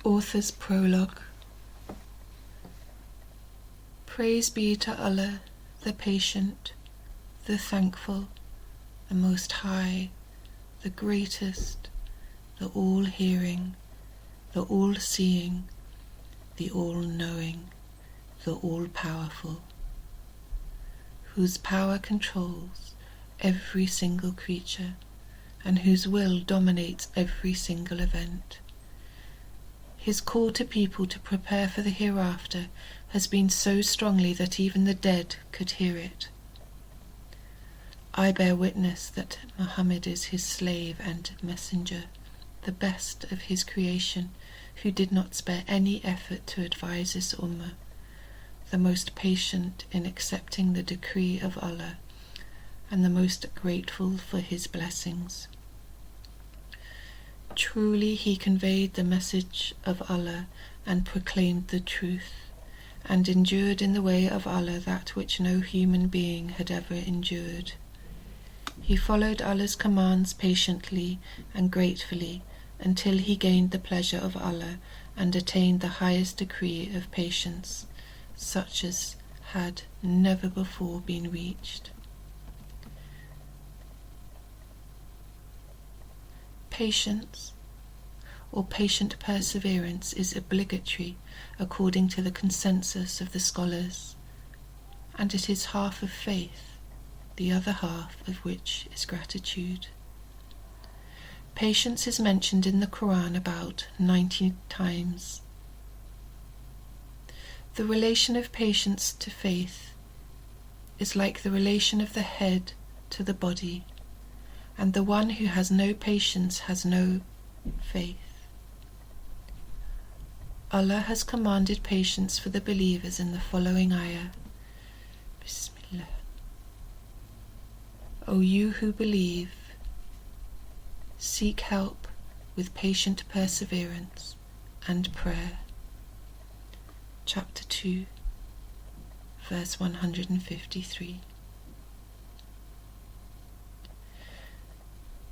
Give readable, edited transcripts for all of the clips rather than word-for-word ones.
Author's Prologue. Praise be to Allah, the Patient, the Thankful, the Most High, the Greatest, the All-Hearing, the All-Seeing, the All-Knowing, the All-Powerful, whose power controls every single creature and whose will dominates every single event. His call to people to prepare for the hereafter has been so strongly that even the dead could hear it. I bear witness that Muhammad is his slave and messenger, the best of his creation, who did not spare any effort to advise this ummah, the most patient in accepting the decree of Allah, and the most grateful for his blessings. Truly he conveyed the message of Allah and proclaimed the truth, and endured in the way of Allah that which no human being had ever endured. He followed Allah's commands patiently and gratefully until he gained the pleasure of Allah and attained the highest degree of patience, such as had never before been reached. Patience, or patient perseverance, is obligatory according to the consensus of the scholars, and it is half of faith, the other half of which is gratitude. Patience is mentioned in the Quran about 90 times. The relation of patience to faith is like the relation of the head to the body, and the one who has no patience has no faith. Allah has commanded patience for the believers in the following ayah. Bismillah. O you who believe, seek help with patient perseverance and prayer. Chapter 2, verse 153.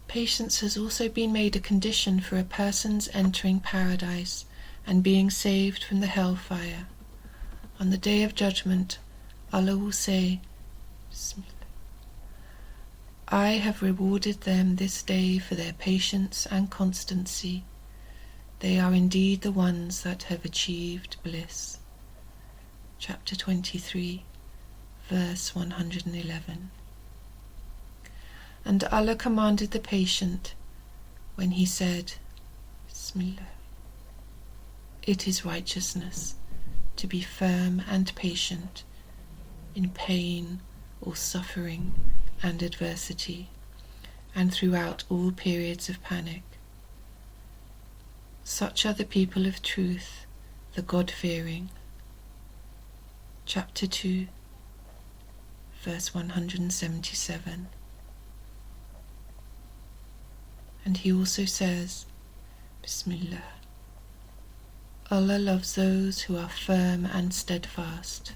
Patience has also been made a condition for a person's entering paradise and being saved from the hellfire. On the Day of Judgment, Allah will say, Bismillah, I have rewarded them this day for their patience and constancy. They are indeed the ones that have achieved bliss. Chapter 23, verse 111. And Allah commanded the patient when he said, Bismillah, it is righteousness to be firm and patient in pain or suffering and adversity, and throughout all periods of panic. Such are the people of truth, the God-fearing. Chapter 2, verse 177. And he also says, Bismillah, Allah loves those who are firm and steadfast.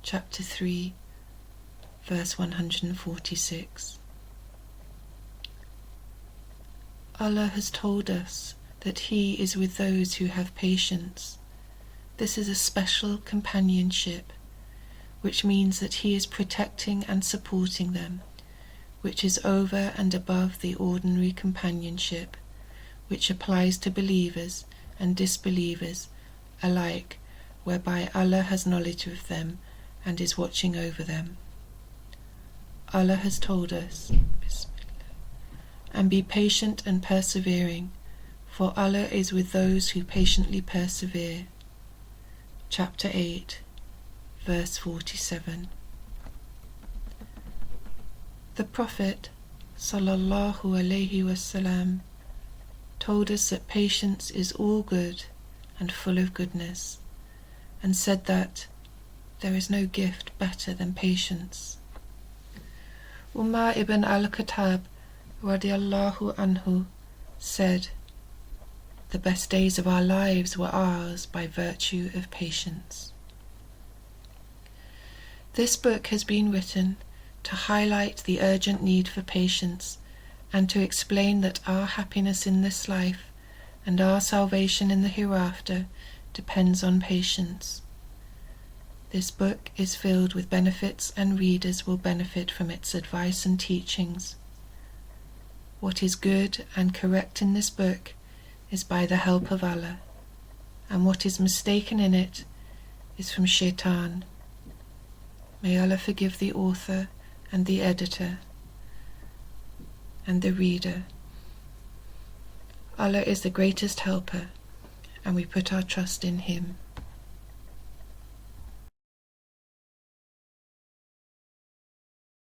Chapter 3, verse 146. Allah has told us that He is with those who have patience. This is a special companionship, which means that He is protecting and supporting them, which is over and above the ordinary companionship, which applies to believers and disbelievers alike, whereby Allah has knowledge of them and is watching over them. Allah has told us, Bismillah, and be patient and persevering, for Allah is with those who patiently persevere. Chapter 8, verse 47. The Prophet sallallahu alaihi wasallam told us that patience is all good and full of goodness, and said that there is no gift better than patience. Umar ibn al-Khattab radiallahu anhu said, the best days of our lives were ours by virtue of patience. This book has been written to highlight the urgent need for patience and to explain that our happiness in this life and our salvation in the hereafter depends on patience. This book is filled with benefits, and readers will benefit from its advice and teachings. What is good and correct in this book is by the help of Allah, and what is mistaken in it is from Shaitan. May Allah forgive the author and the editor and the reader. Allah is the greatest helper, and we put our trust in Him.